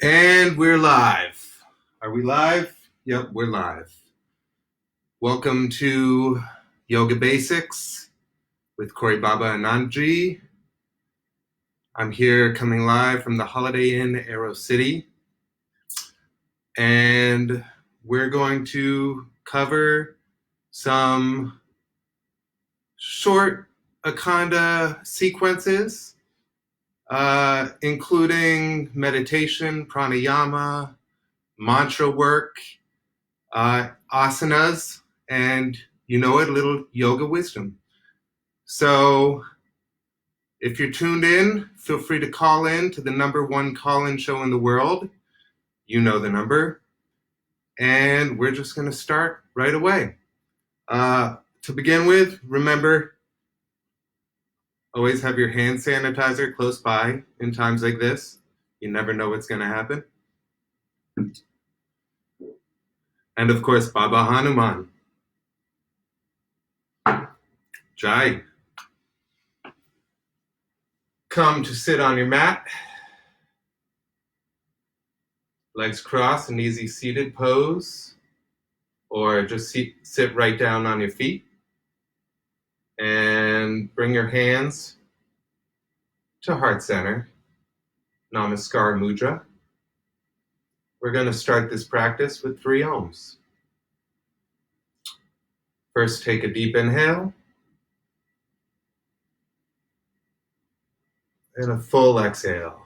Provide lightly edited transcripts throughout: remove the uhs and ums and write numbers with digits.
And we're live. Are we live? Yep, we're live. Welcome to Yoga Basics with CoreyBaba AnandJi. I'm here coming live from the Holiday Inn AeroCity. And we're going to cover some short Akhanda sequences, including meditation, pranayama, mantra work, asanas, and a little yoga wisdom. So if you're tuned in, feel free to call in to the #1 call-in show in the world. You know the number. And we're just going to start right away. To begin with, remember, always have your hand sanitizer close by in times like this. You never know what's going to happen. And of course, Baba Hanuman. Jai. Come to sit on your mat. Legs crossed, an easy seated pose. Or just sit right down on your feet. And bring your hands to heart center. Namaskar Mudra. We're going to start this practice with 3 Oms. First, take a deep inhale. And a full exhale.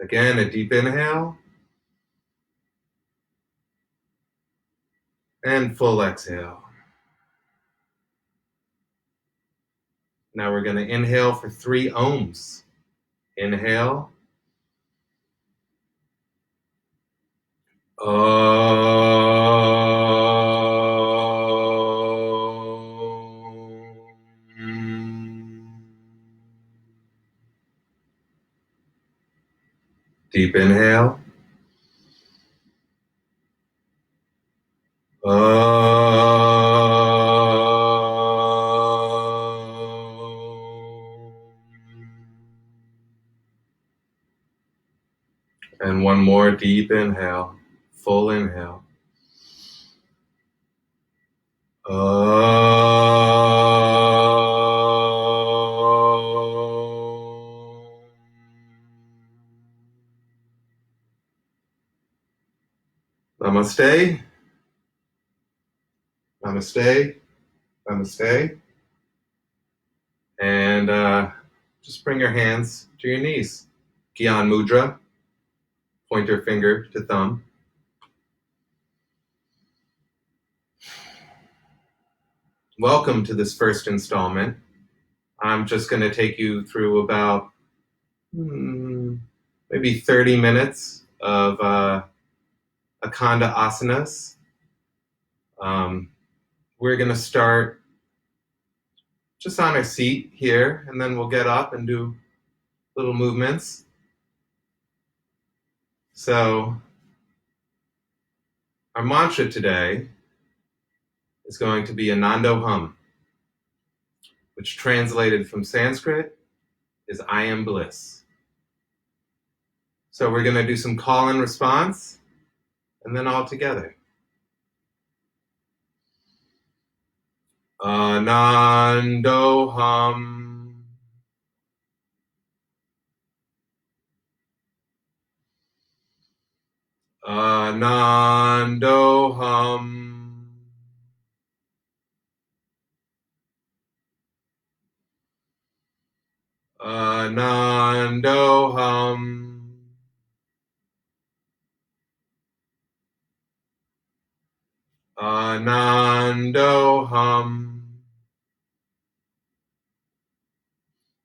Again, a deep inhale. And full exhale. Now we're going to inhale for 3 Oms. Inhale. Deep inhale. And one more deep inhale, full inhale. Namaste. Namaste. Namaste. And just bring your hands to your knees. Gyan Mudra. Pointer finger to thumb. Welcome to this first installment. I'm just going to take you through about maybe 30 minutes of Akhanda asanas. We're going to start just on our seat here, and then we'll get up and do little movements. So our mantra today is going to be Anandoham, which translated from Sanskrit is I am bliss. So we're going to do some call and response, and then all together. Anandoham. Anandoham. Anandoham. Anandoham.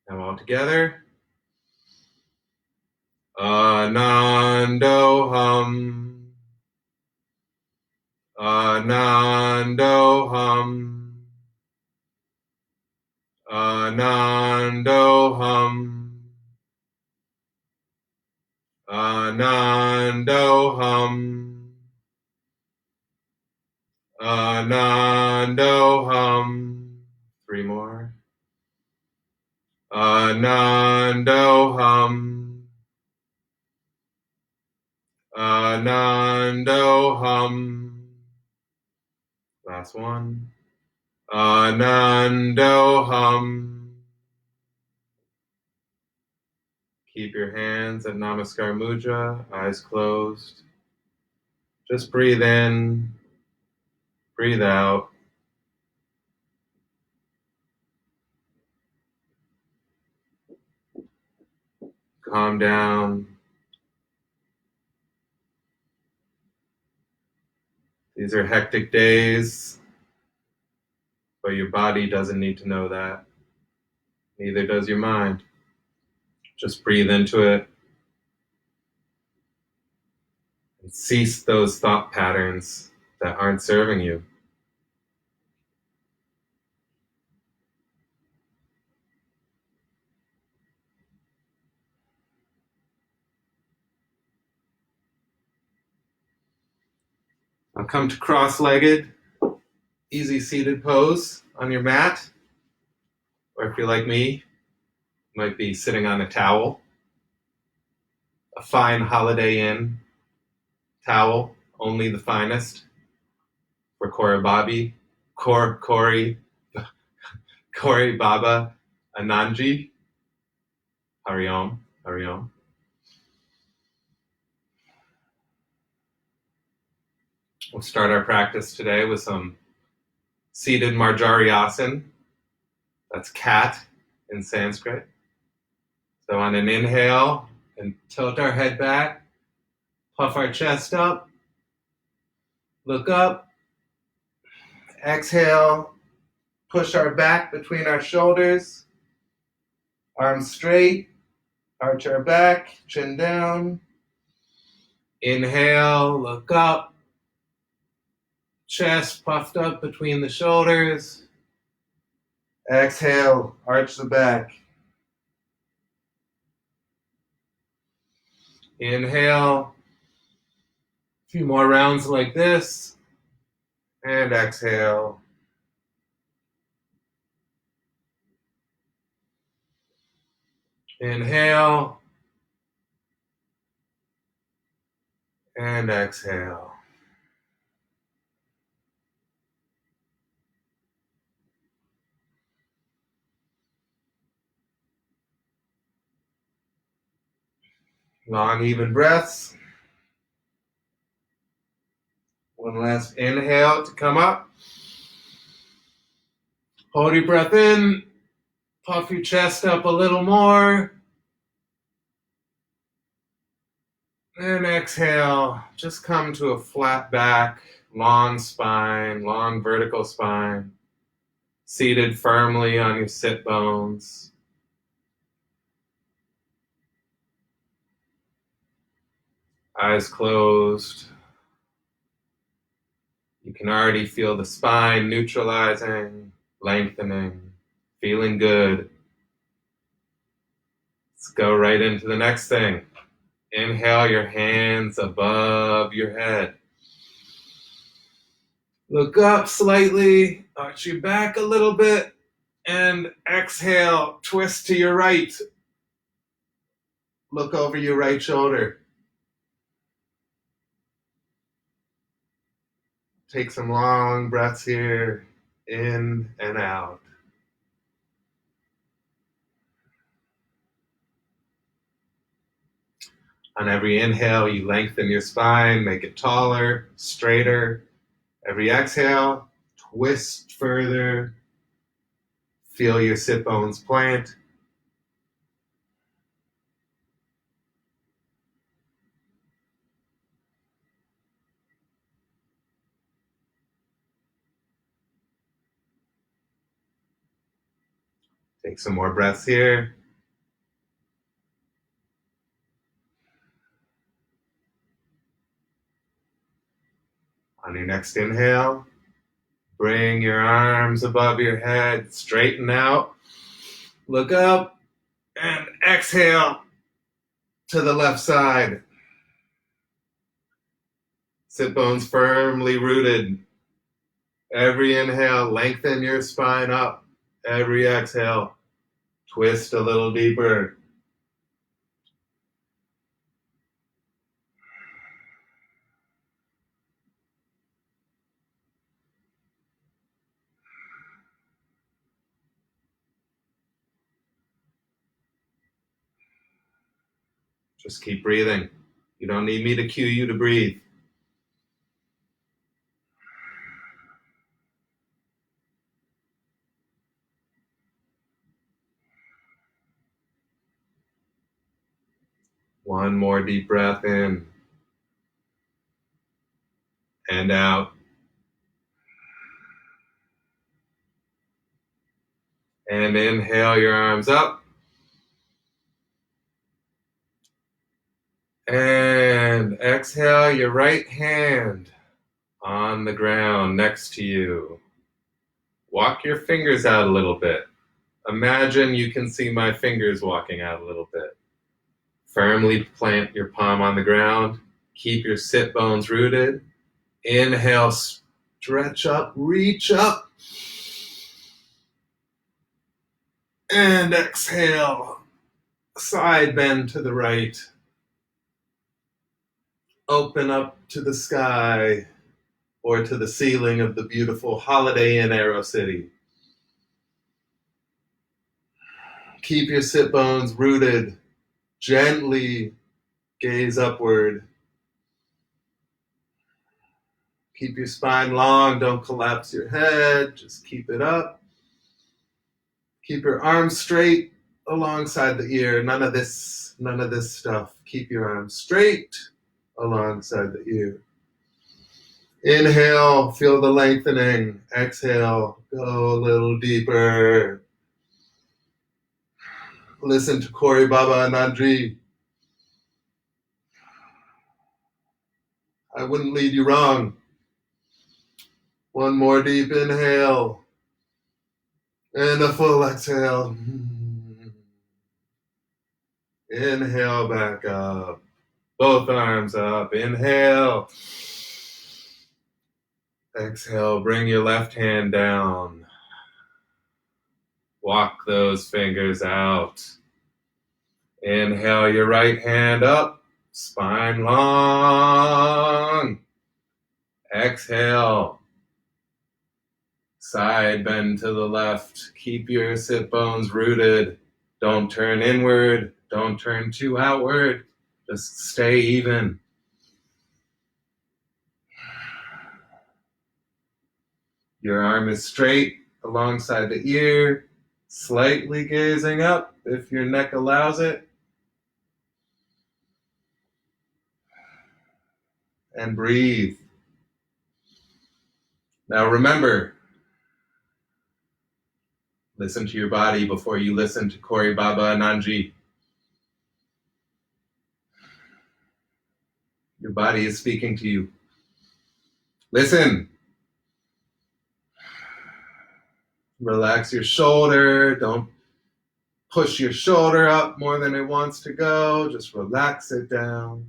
Now all together. Anandoham. Anandoham. Anandoham. Anandoham. Anandoham. 3 more. Anandoham. Anandoham. Last one. Anandoham. Keep your hands at Namaskar Mudra, eyes closed. Just breathe in, breathe out. Calm down. These are hectic days, but your body doesn't need to know that. Neither does your mind. Just breathe into it and cease those thought patterns that aren't serving you. Now come to cross-legged, easy seated pose on your mat. Or if you're like me, you might be sitting on a towel. A fine Holiday Inn towel, only the finest, for CoreyBaba AnandJi. Hari Om, Hari Om. We'll start our practice today with some seated Marjariasana. That's cat in Sanskrit. So on an inhale, and tilt our head back, puff our chest up, look up, exhale, push our back between our shoulders, arms straight, arch our back, chin down. Inhale, look up, chest puffed up between the shoulders. Exhale, arch the back. Inhale, a few more rounds like this, and exhale. Inhale, and exhale. Long, even breaths. One last inhale to come up. Hold your breath in. Puff your chest up a little more. And exhale. Just come to a flat back, long spine, long vertical spine. Seated firmly on your sit bones. Eyes closed. You can already feel the spine neutralizing, lengthening, feeling good. Let's go right into the next thing. Inhale your hands above your head. Look up slightly, arch your back a little bit, and exhale, twist to your right. Look over your right shoulder. Take some long breaths here, in and out. On every inhale, you lengthen your spine, make it taller, straighter. Every exhale, twist further. Feel your sit bones plant. Take some more breaths here. On your next inhale, bring your arms above your head, straighten out, look up, and exhale to the left side. Sit bones firmly rooted. Every inhale, lengthen your spine up. Every exhale, Twist a little deeper. Just keep breathing. You don't need me to cue you to breathe. One more deep breath in and out. And inhale your arms up. And exhale your right hand on the ground next to you. Walk your fingers out a little bit. Imagine you can see my fingers walking out a little bit. Firmly plant your palm on the ground. Keep your sit bones rooted. Inhale, stretch up, reach up. And exhale, side bend to the right. Open up to the sky or to the ceiling of the beautiful Holiday Inn AeroCity. Keep your sit bones rooted. Gently gaze upward. Keep your spine long. Don't collapse your head. Just keep it up. Keep your arms straight alongside the ear. None of this stuff. Keep your arms straight alongside the ear. Inhale, feel the lengthening. Exhale, go a little deeper. Listen to CoreyBaba AnandJi. I wouldn't lead you wrong. One more deep inhale. And a full exhale. Inhale back up. Both arms up. Inhale. Exhale, bring your left hand down. Walk those fingers out. Inhale your right hand up. Spine long. Exhale. Side bend to the left. Keep your sit bones rooted. Don't turn inward. Don't turn too outward. Just stay even. Your arm is straight alongside the ear, slightly gazing up if your neck allows it. And breathe. Now remember, listen to your body before you listen to CoreyBaba AnandJi. Your body is speaking to you. Listen. Relax your shoulder. Don't push your shoulder up more than it wants to go. Just relax it down.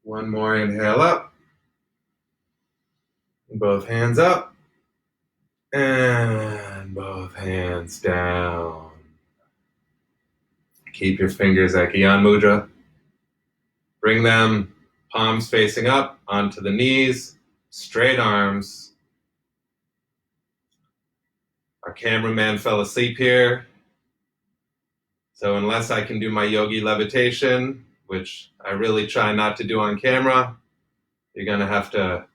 One more inhale up. Both hands up. And both hands down. Keep your fingers at Gyan Mudra. Bring them palms facing up onto the knees. Straight arms. Our cameraman fell asleep here. So unless I can do my yogi levitation, which I really try not to do on camera, you're going to have to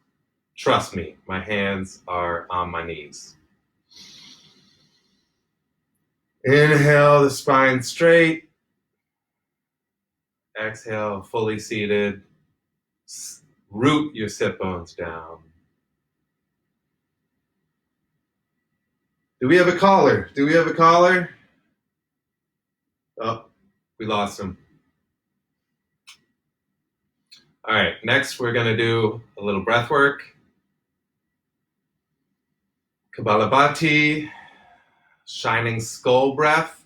trust me. My hands are on my knees. Inhale, the spine straight. Exhale, fully seated. Root your sit bones down. Do we have a caller? Oh, we lost him. All right, next we're going to do a little breath work. Kapalabhati, shining skull breath.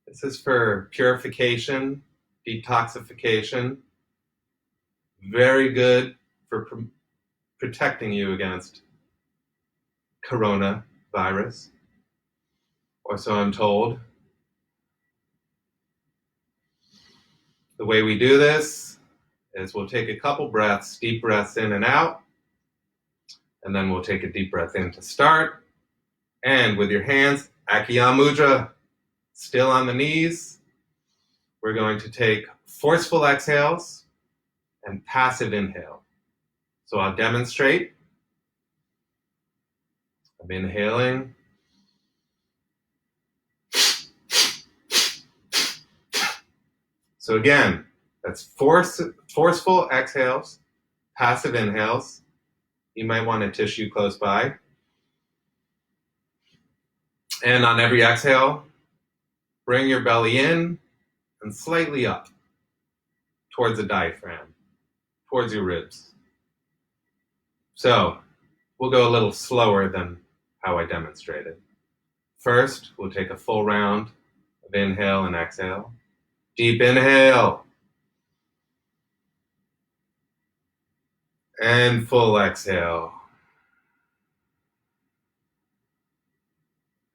This is for purification, detoxification. Very good for protecting you against coronavirus. or so I'm told. The way we do this is we'll take a couple breaths, deep breaths in and out, and then we'll take a deep breath in to start. And with your hands, Akya Mudra, still on the knees, we're going to take forceful exhales and passive inhale. So I'll demonstrate. I'm inhaling. So again, that's forceful exhales, passive inhales. You might want a tissue close by. And on every exhale, bring your belly in and slightly up towards the diaphragm, towards your ribs. So we'll go a little slower than how I demonstrated. First, we'll take a full round of inhale and exhale. Deep inhale. And full exhale.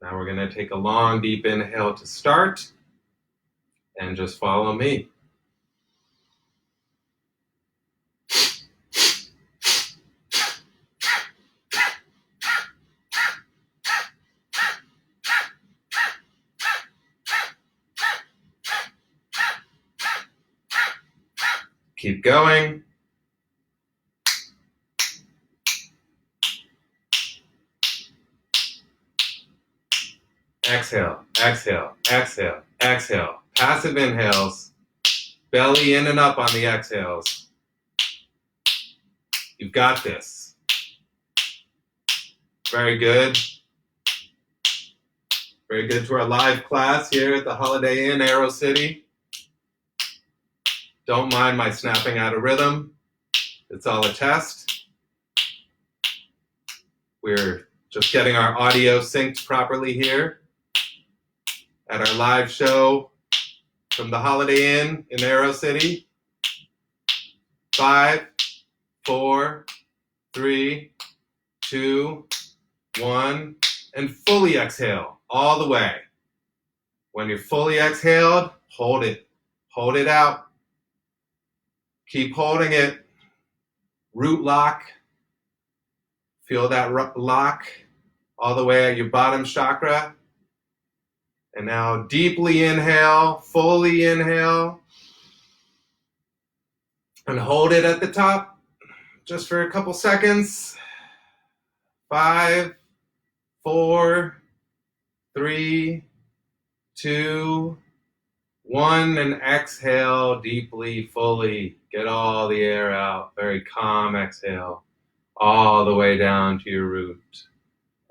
Now we're going to take a long, deep inhale to start. And just follow me. Keep going. Exhale, exhale, exhale, exhale. Passive inhales. Belly in and up on the exhales. You've got this. Very good. Very good to our live class here at the Holiday Inn AeroCity. Don't mind my snapping out of rhythm. It's all a test. We're just getting our audio synced properly here at our live show from the Holiday Inn in AeroCity. 5, 4, 3, 2, 1, and fully exhale all the way. When you're fully exhaled, hold it. Hold it out. Keep holding it. Root lock. Feel that lock all the way at your bottom chakra. And now deeply inhale, fully inhale. And hold it at the top just for a couple seconds. 5, 4, 3, 2, 1, and exhale deeply, fully. Get all the air out. Very calm exhale. All the way down to your root.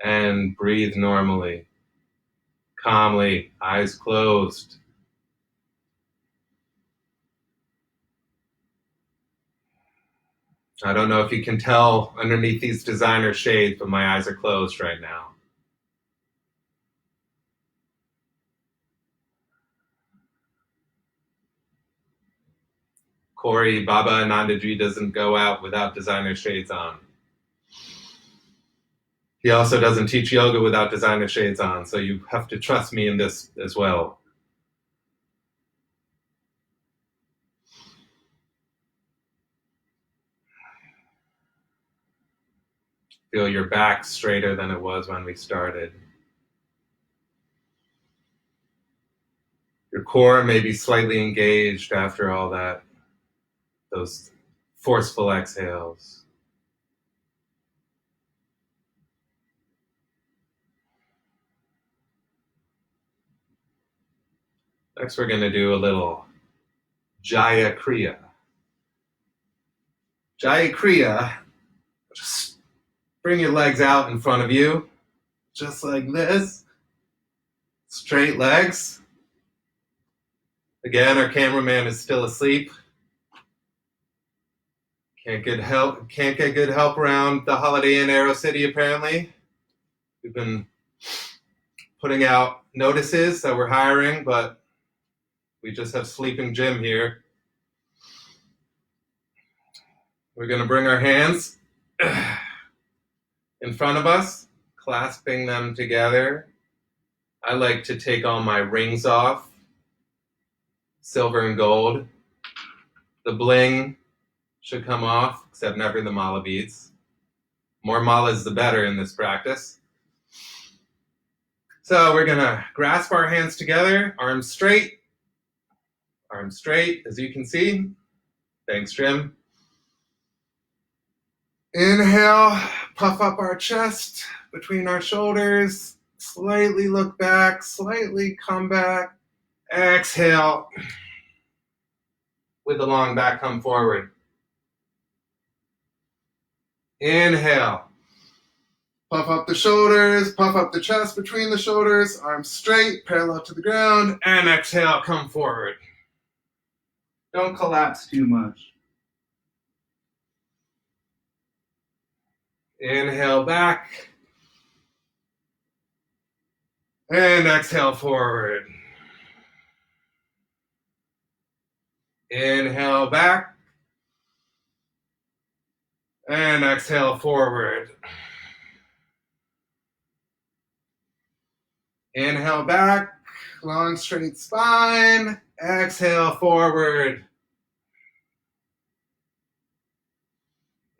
And breathe normally. Calmly, eyes closed. I don't know if you can tell underneath these designer shades, but my eyes are closed right now. CoreyBaba AnandJi doesn't go out without designer shades on. He also doesn't teach yoga without designer shades on, so you have to trust me in this as well. Feel your back straighter than it was when we started. Your core may be slightly engaged after all that, those forceful exhales. Next, we're going to do a little Jaya Kriya. Jaya Kriya, just bring your legs out in front of you, just like this. Straight legs. Again, our cameraman is still asleep. Can't get good help around the Holiday Inn AeroCity, apparently. We've been putting out notices that we're hiring, but we just have sleeping Jim here. We're going to bring our hands in front of us, clasping them together. I like to take all my rings off, silver and gold. The bling should come off, except never the mala beads. More malas the better in this practice. So we're gonna grasp our hands together, arms straight, as you can see. Thanks, Jim. Inhale, puff up our chest between our shoulders, slightly look back, slightly come back. Exhale, with the long back come forward. Inhale, puff up the shoulders, puff up the chest between the shoulders, arms straight, parallel to the ground, and exhale, come forward. Don't collapse too much. Inhale back, and exhale forward. Inhale back, and exhale forward. Inhale back, long straight spine, exhale forward.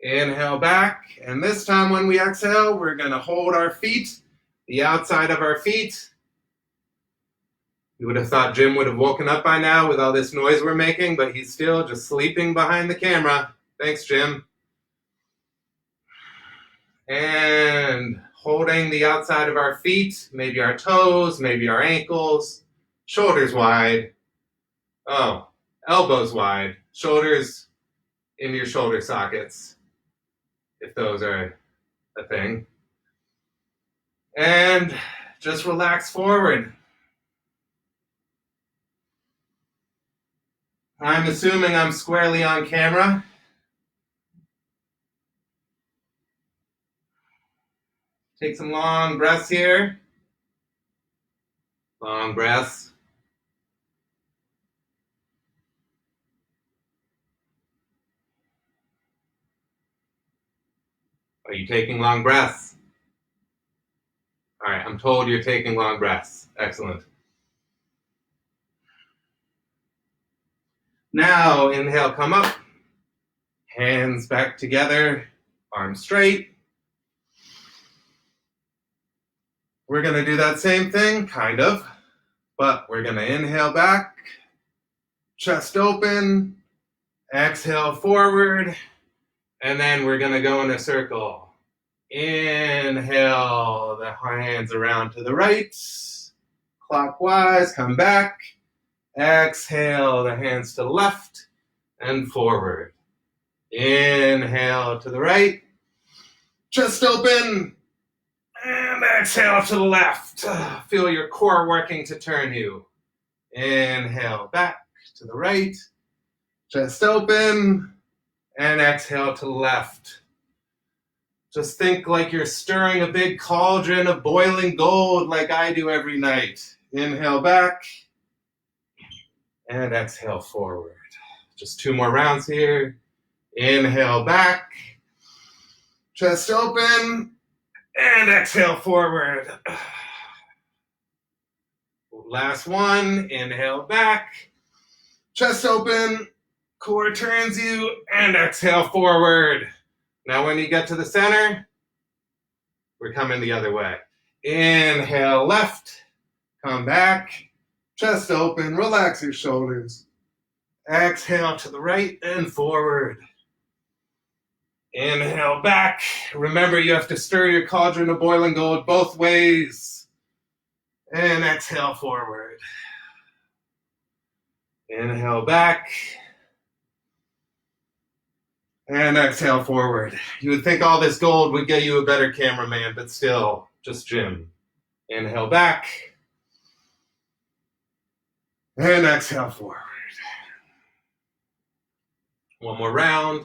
Inhale back, and this time when we exhale, we're going to hold our feet, the outside of our feet. You would have thought Jim would have woken up by now with all this noise we're making, but he's still just sleeping behind the camera. Thanks, Jim. And holding the outside of our feet, maybe our toes, maybe our ankles, shoulders wide. Oh, elbows wide, shoulders in your shoulder sockets, if those are a thing. And just relax forward. I'm assuming I'm squarely on camera. Take some long breaths here. Long breaths. Are you taking long breaths? All right, I'm told you're taking long breaths. Excellent. Now, inhale, come up. Hands back together, arms straight. We're going to do that same thing, kind of, but we're going to inhale back, chest open, exhale forward, and then we're going to go in a circle. Inhale, the hands around to the right, clockwise, come back. Exhale, the hands to the left and forward. Inhale to the right, chest open, and exhale to the left. Feel your core working to turn you. Inhale back to the right, chest open, and exhale to the left. Just think like you're stirring a big cauldron of boiling gold like I do every night. Inhale back, and exhale forward. Just 2 more rounds here. Inhale back, chest open, and exhale forward. Last one, inhale back, chest open, core turns you, and exhale forward. Now when you get to the center, we're coming the other way. Inhale left, come back, chest open, relax your shoulders. Exhale to the right and forward. Inhale back. Remember, you have to stir your cauldron of boiling gold both ways. And exhale forward. Inhale back. And exhale forward. You would think all this gold would get you a better cameraman, but still, just Jim. Inhale back. And exhale forward. One more round.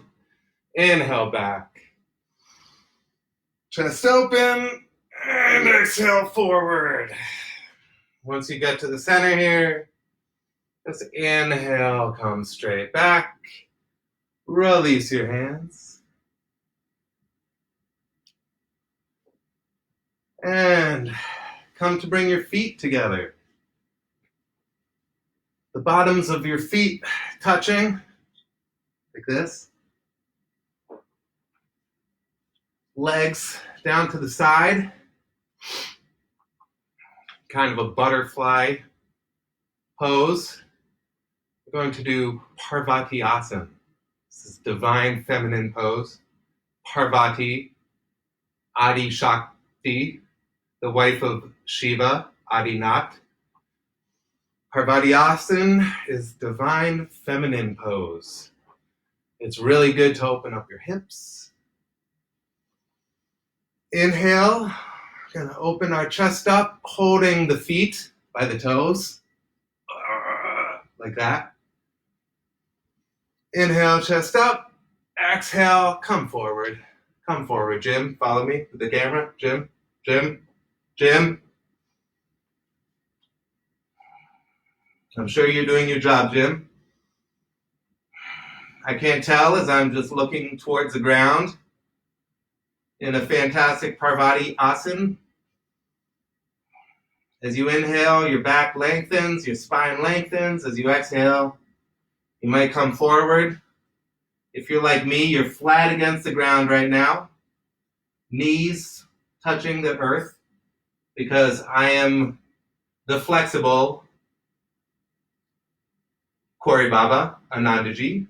Inhale back. Chest open. And exhale forward. Once you get to the center here, just inhale, come straight back. Release your hands. And come to bring your feet together. The bottoms of your feet touching, like this. Legs down to the side. Kind of a butterfly pose. We're going to do Parvati Asana. This is divine feminine pose. Parvati, Adi Shakti, the wife of Shiva, Adinath. Parvati Asana is divine feminine pose. It's really good to open up your hips. Inhale, we're going to open our chest up, holding the feet by the toes, like that. Inhale, chest up. Exhale, come forward. Come forward, Jim. Follow me with the camera. Jim, Jim, Jim. I'm sure you're doing your job, Jim. I can't tell as I'm just looking towards the ground in a fantastic Parvati Asana. As you inhale, your back lengthens, your spine lengthens. As you exhale, you might come forward. If you're like me, you're flat against the ground right now, knees touching the earth, because I am the flexible CoreyBaba AnandJi.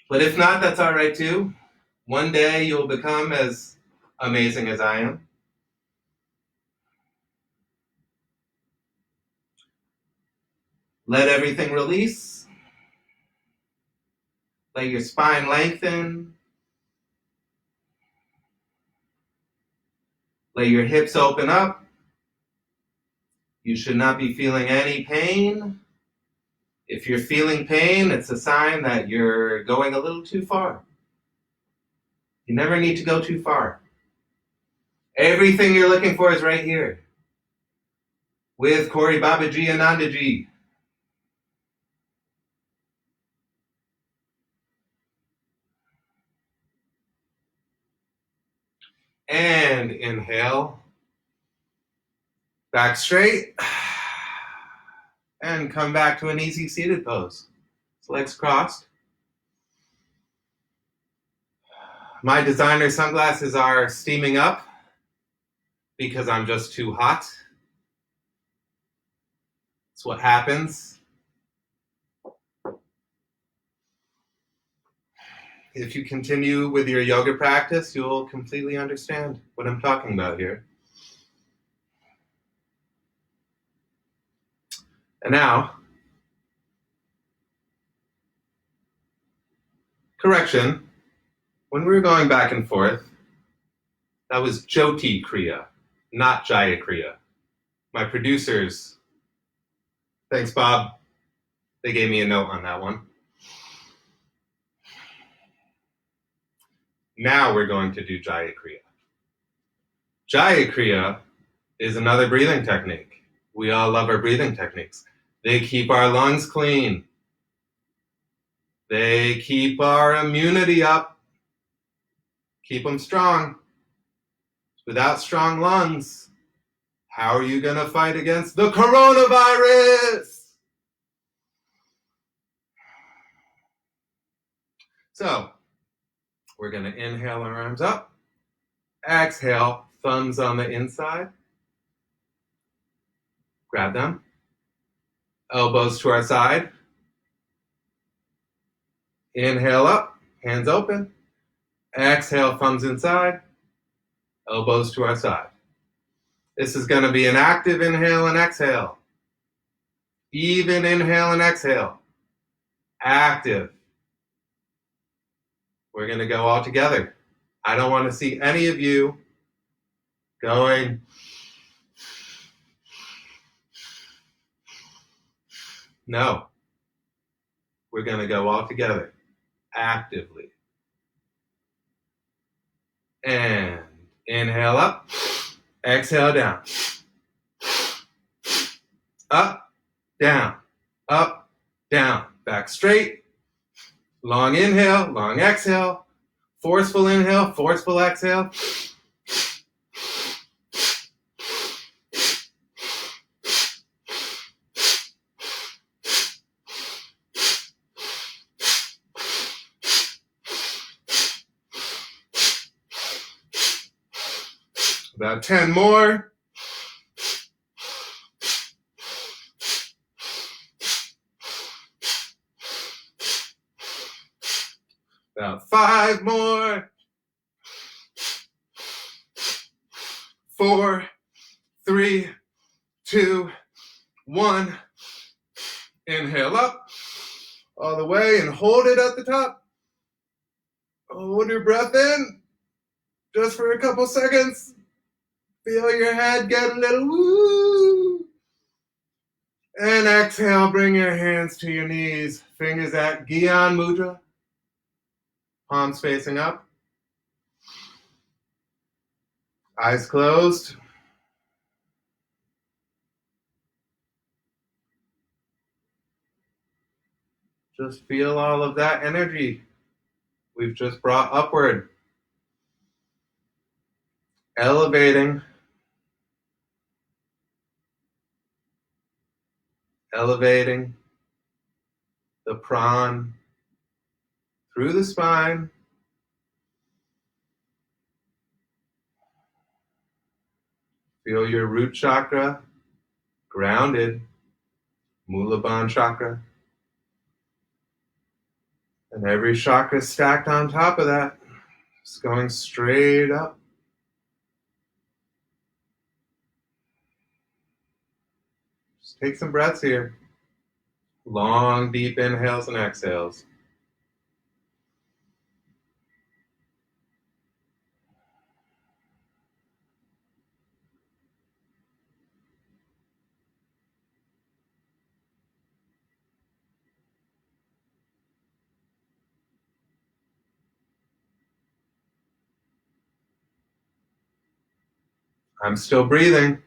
But if not, that's all right too. One day you'll become as amazing as I am. Let everything release. Let your spine lengthen. Let your hips open up. You should not be feeling any pain. If you're feeling pain, it's a sign that you're going a little too far. You never need to go too far. Everything you're looking for is right here with CoreyBaba AnandJi. And inhale, back straight, and come back to an easy seated pose. Legs crossed. My designer sunglasses are steaming up because I'm just too hot. It's what happens. If you continue with your yoga practice, you'll completely understand what I'm talking about here. And now, correction, when we were going back and forth, that was Jyoti Kriya, not Jaya Kriya. My producers, thanks Bob, they gave me a note on that one. Now we're going to do Jaya Kriya. Jaya Kriya is another breathing technique. We all love our breathing techniques. They keep our lungs clean. They keep our immunity up. Keep them strong. Without strong lungs, how are you going to fight against the coronavirus? So, we're going to inhale our arms up. Exhale, thumbs on the inside. Grab them. Elbows to our side. Inhale up, hands open. Exhale, thumbs inside. Elbows to our side. This is going to be an active inhale and exhale. Even inhale and exhale. Active. We're going to go all together. I don't want to see any of you going. No. We're going to go all together. Actively. And inhale up. Exhale down. Up, down, up, down. Back straight. Long inhale, long exhale. Forceful inhale, forceful exhale. About 10 more. About 5 more. 4, 3, 2, 1. Inhale up all the way and hold it at the top. Hold your breath in just for a couple seconds. Feel your head get a little woo. And exhale, bring your hands to your knees. Fingers at Gyan Mudra. Palms facing up. Eyes closed. Just feel all of that energy we've just brought upward. Elevating the prana through the spine. Feel your root chakra grounded, Muladhara Chakra. And every chakra stacked on top of that, just going straight up. Just take some breaths here. Long, deep inhales and exhales. I'm still breathing.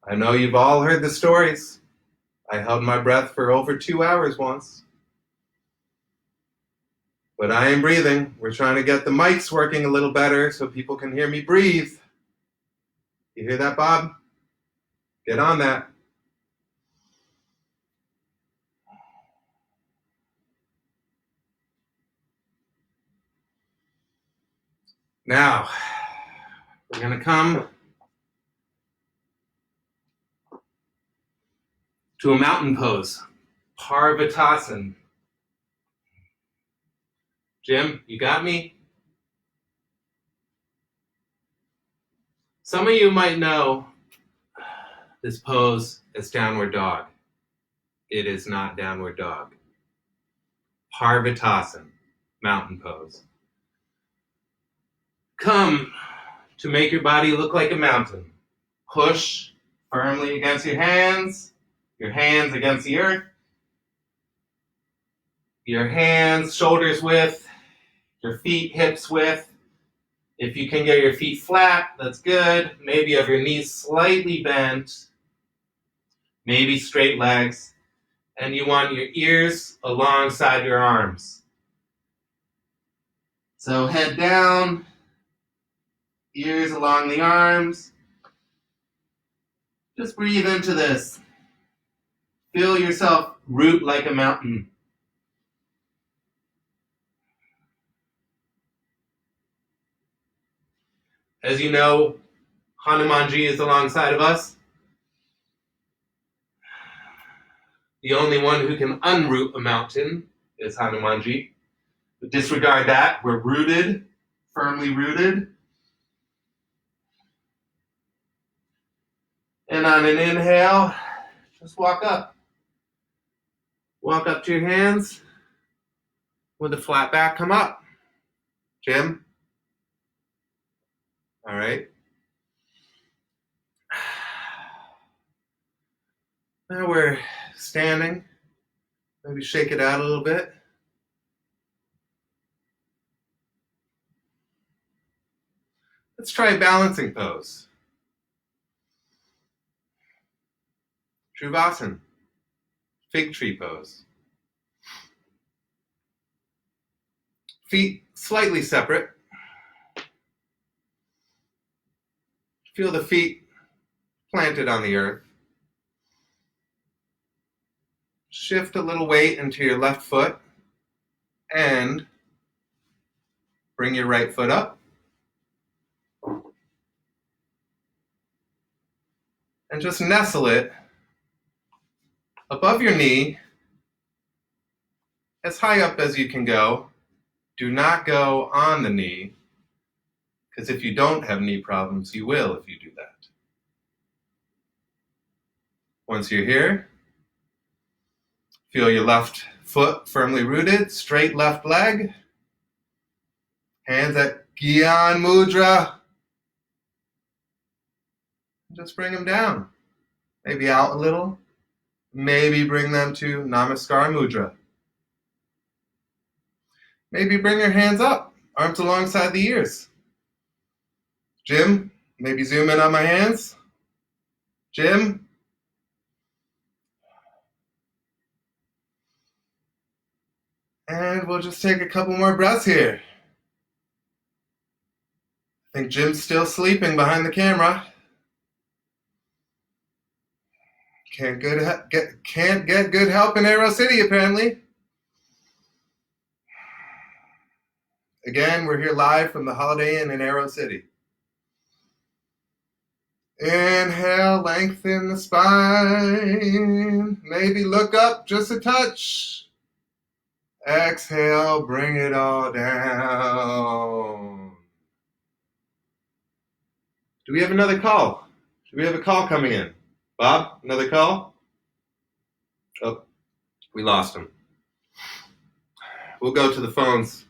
I know you've all heard the stories. I held my breath for over 2 hours once. But I am breathing. We're trying to get the mics working a little better so people can hear me breathe. You hear that, Bob? Get on that. Now, we're going to come to a mountain pose, Parvatasana. Jim, you got me? Some of you might know this pose as downward dog. It is not downward dog. Parvatasana, mountain pose. Come to make your body look like a mountain. Push firmly against your hands against the earth. Your hands, shoulders width, your feet, hips width. If you can get your feet flat, that's good. Maybe you have your knees slightly bent. Maybe straight legs. And you want your ears alongside your arms. So head down, ears along the arms. Just breathe into this. Feel yourself root like a mountain. As you know, Anand-Ji is alongside of us. The only one who can unroot a mountain is Anand-Ji. But disregard that. We're rooted, firmly rooted. And on an inhale, just walk up. Walk up to your hands. With a flat back, come up. Jim? All right. Now we're standing. Maybe shake it out a little bit. Let's try balancing pose. Shrivasana, fig tree pose. Feet slightly separate. Feel the feet planted on the earth. Shift a little weight into your left foot and bring your right foot up. and just nestle it above your knee, as high up as you can go. Do not go on the knee, because if you don't have knee problems, you will if you do that. Once you're here, feel your left foot firmly rooted, straight left leg, hands at Gyan Mudra. Just bring them down. Maybe out a little. Maybe bring them to Namaskar Mudra. Maybe bring your hands up, arms alongside the ears. Jim, maybe zoom in on my hands. Jim. And we'll just take a couple more breaths here. I think Jim's still sleeping behind the camera. Can't get good help in AeroCity, apparently. Again, we're here live from the Holiday Inn AeroCity. Inhale, lengthen the spine. Maybe look up just a touch. Exhale, bring it all down. Do we have another call? Do we have a call coming in? Bob, another call? Oh, we lost him. We'll go to the phones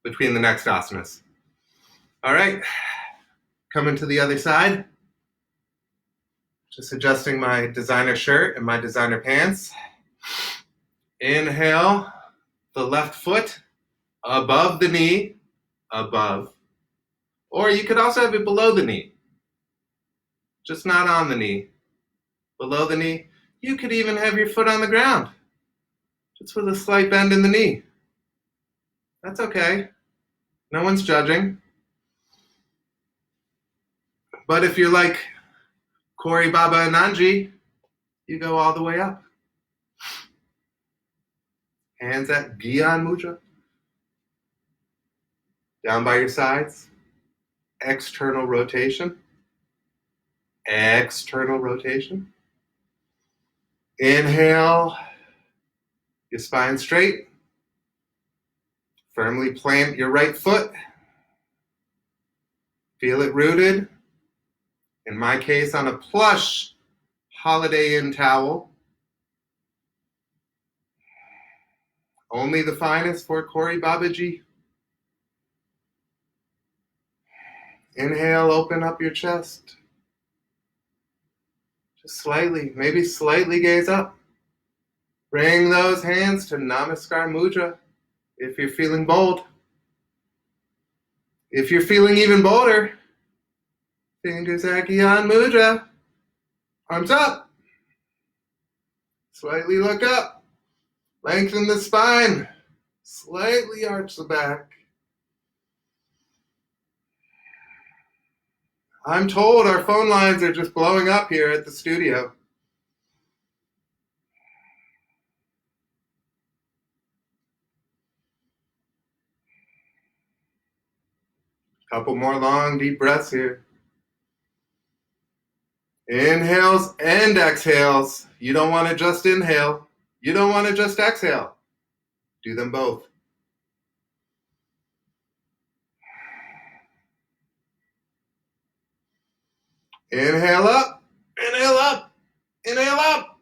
between the next asanas. All right, coming to the other side. Just adjusting my designer shirt and my designer pants. Inhale, the left foot above the knee, above. Or you could also have it below the knee, just not on the knee. Below the knee. You could even have your foot on the ground, just with a slight bend in the knee. That's okay. No one's judging. But if you're like CoreyBaba AnandJi, you go all the way up. Hands at Gyan Mudra. Down by your sides. External rotation. External rotation. Inhale, your spine straight. Firmly plant your right foot. Feel it rooted. In my case, on a plush Holiday Inn towel. Only the finest for CoreyBaba AnandJi. Inhale, open up your chest. Just slightly, maybe slightly gaze up. Bring those hands to Namaskar Mudra if you're feeling bold. If you're feeling even bolder, fingers at Gyan Mudra. Arms up. Slightly look up. Lengthen the spine. Slightly arch the back. I'm told our phone lines are just blowing up here at the studio. Couple more long, deep breaths here. Inhales and exhales. You don't want to just inhale. You don't want to just exhale. Do them both. Inhale up, inhale up, inhale up,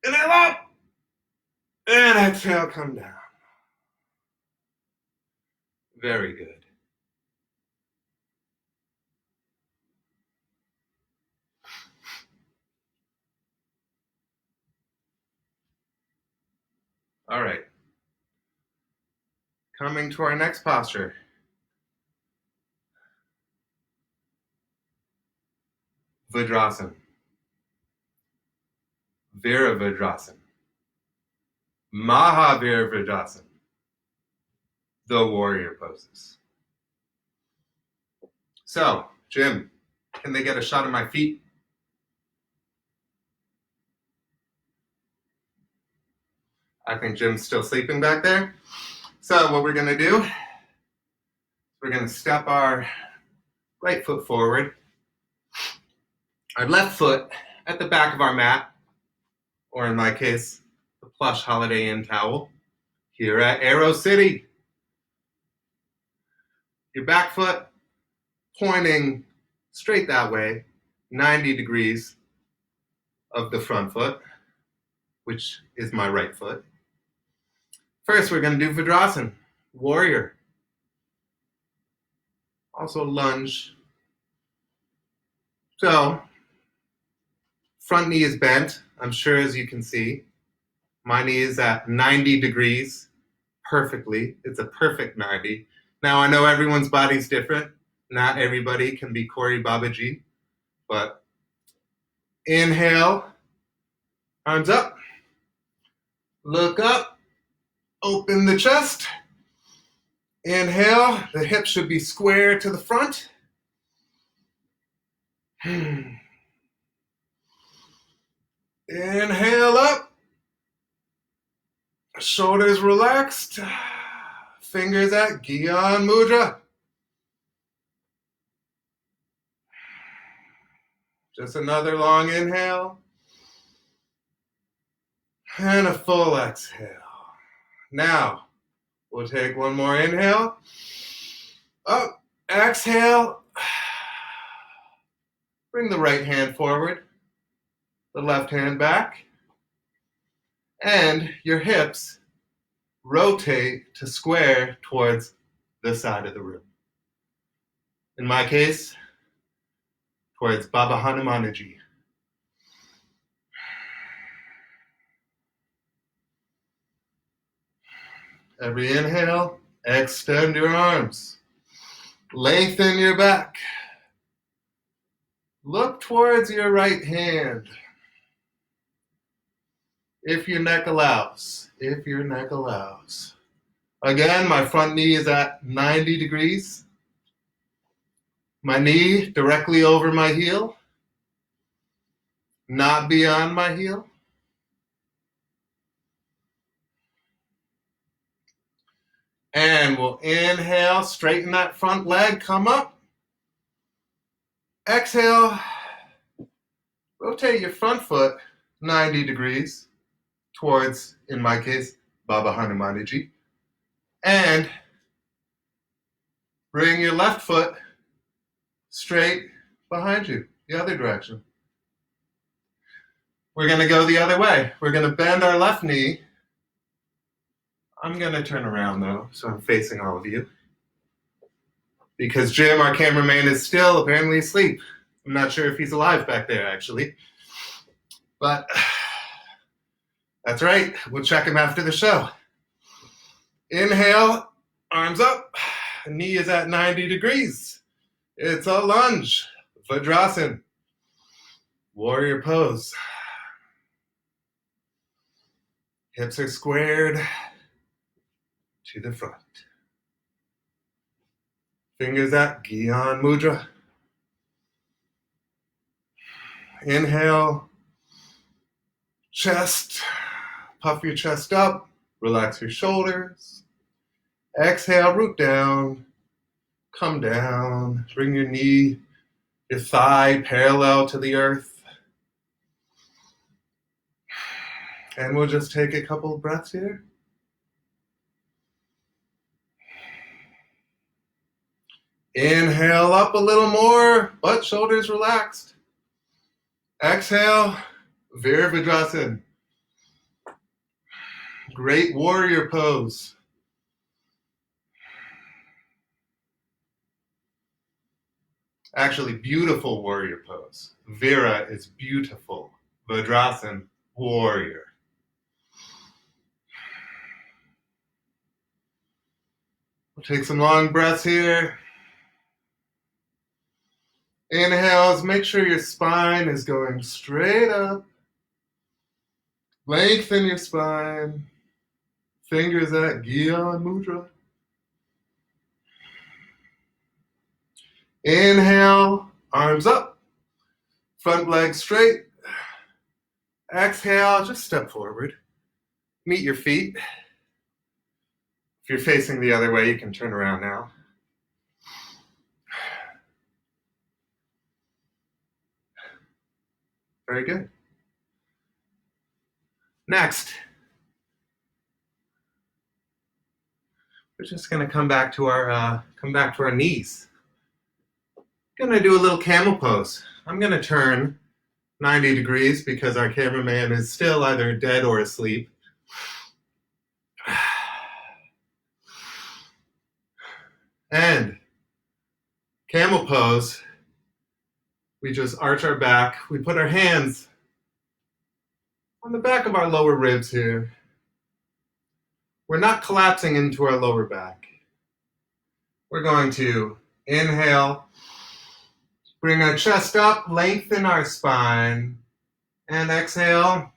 inhale up, and exhale, come down. Very good. All right. Coming to our next posture. Vajrasan. Virabhadrasan. Mahavirabhadrasan. The warrior poses. So, Jim, can they get a shot of my feet? I think Jim's still sleeping back there. So what we're going to do, we're going to step our right foot forward. our left foot at the back of our mat, or in my case, the plush Holiday Inn towel, here at AeroCity. Your back foot pointing straight that way, 90 degrees of the front foot, which is my right foot. First, we're going to do Vajrasana, warrior. Also lunge. So, front knee is bent, I'm sure as you can see. My knee is at 90 degrees perfectly. It's a perfect 90. Now, I know everyone's body's different. Not everybody can be CoreyBaba AnandJi, but inhale, arms up, look up, open the chest. Inhale, the hips should be square to the front. Inhale up, shoulders relaxed, fingers at Gyan Mudra. Just another long inhale, and a full exhale. Now, we'll take one more inhale, up, exhale, bring the right hand forward, the left hand back, and your hips rotate to square towards the side of the room. In my case, towards Baba AnandJi. Every inhale, extend your arms, lengthen your back, look towards your right hand. If your neck allows, Again, my front knee is at 90 degrees. My knee directly over my heel, not beyond my heel. And we'll inhale, straighten that front leg, come up. Exhale, rotate your front foot 90 degrees towards, in my case, Baba AnandJi. And bring your left foot straight behind you, the other direction. We're going to go the other way. We're going to bend our left knee. I'm going to turn around though, so I'm facing all of you. Because Jim, our cameraman, is still apparently asleep. I'm not sure if he's alive back there, actually. But that's right. We'll check him after the show. Inhale, arms up. Knee is at 90 degrees. It's a lunge. Vajrasana. Warrior pose. Hips are squared to the front. Fingers at Gyan Mudra. Inhale, chest, puff your chest up, relax your shoulders. Exhale, root down, come down, bring your knee, your thigh parallel to the earth. And we'll just take a couple of breaths here. Inhale up a little more, butt, shoulders relaxed. Exhale, Virabhadrasana. Great warrior pose. Actually, beautiful warrior pose. Vira is beautiful. Vajrasana, warrior. We'll take some long breaths here. Inhales, make sure your spine is going straight up. Lengthen your spine. Fingers at Gyan Mudra. Inhale, arms up. Front leg straight. Exhale, just step forward. Meet your feet. If you're facing the other way, you can turn around now. Very good. Next, we're just going to come back to our knees. Going to do a little camel pose. I'm going to turn 90 degrees because our cameraman is still either dead or asleep. And camel pose, we just arch our back. We put our hands on the back of our lower ribs here. We're not collapsing into our lower back. We're going to inhale, bring our chest up, lengthen our spine, and exhale.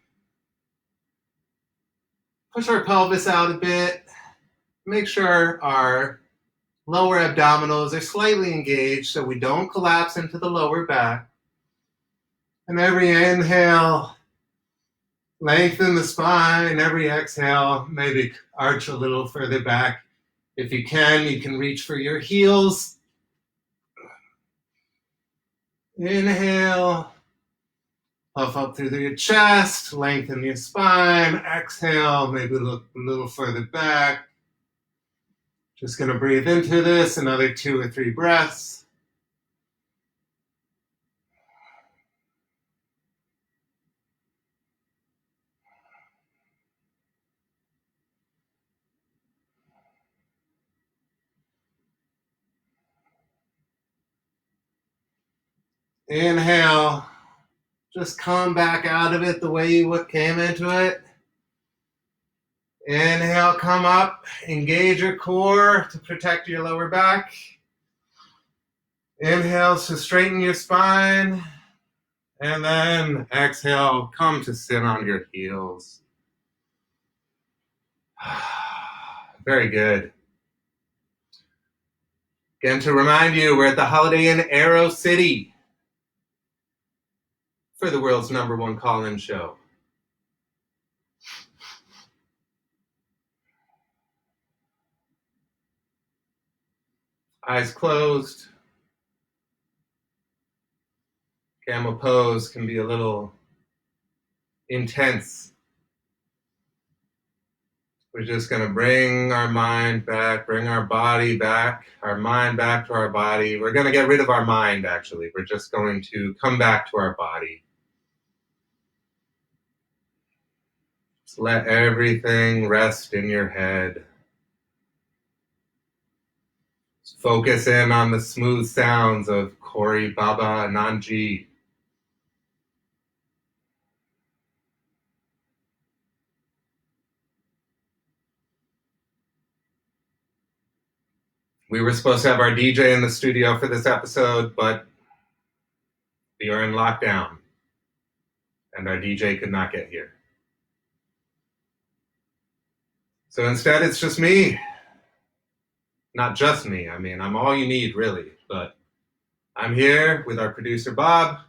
Push our pelvis out a bit. Make sure our lower abdominals are slightly engaged so we don't collapse into the lower back. And every inhale, lengthen the spine. Every exhale, maybe arch a little further back. If you can reach for your heels. Inhale, puff up through your chest, lengthen your spine. Exhale, maybe look a little further back. Just going to breathe into this, another 2 or 3 breaths. Inhale, just come back out of it the way you came into it. Inhale, come up, engage your core to protect your lower back. Inhale to straighten your spine. And then exhale, come to sit on your heels. Very good. Again, to remind you, we're at the Holiday Inn AeroCity for the world's #1 call-in show. Eyes closed. Camel pose can be a little intense. We're just going to bring our mind back, bring our body back, our mind back to our body. We're going to get rid of our mind, actually. We're just going to come back to our body. Just let everything rest in your head. Just focus in on the smooth sounds of CoreyBaba AnandJi. We were supposed to have our DJ in the studio for this episode, but we are in lockdown, and our DJ could not get here. So instead, it's just me. Not just me. I mean, I'm all you need, really. But I'm here with our producer, Bob,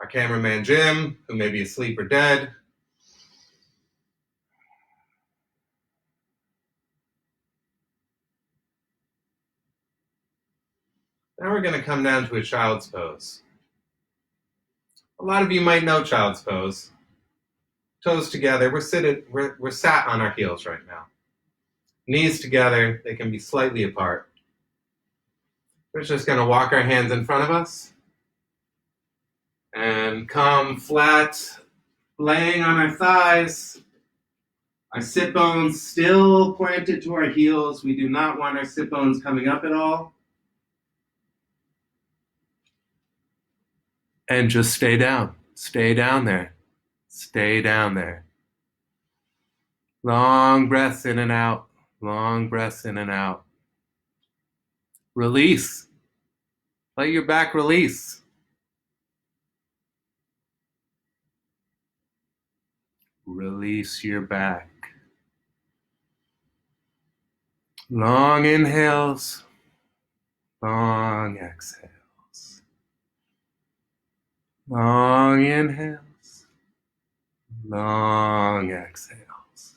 our cameraman, Jim, who may be asleep or dead. Now we're going to come down to a child's pose. A lot of you might know child's pose. Toes together. We're sat on our heels right now. Knees together. They can be slightly apart. We're just going to walk our hands in front of us and come flat, laying on our thighs. Our sit bones still pointed to our heels. We do not want our sit bones coming up at all. And just stay down. Stay down there. Stay down there. Long breaths in and out. Long breaths in and out. Release. Let your back release. Release your back. Long inhales. Long exhales. Long inhales, long exhales.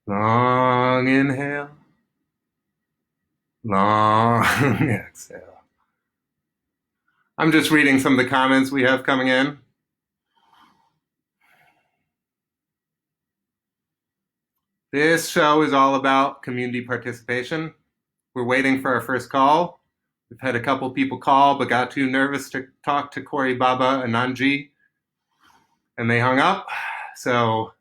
Long inhale, long exhale. I'm just reading some of the comments we have coming in. This show is all about community participation. We're waiting for our first call. We've had a couple people call, but got too nervous to talk to CoreyBaba AnandJi, and they hung up. So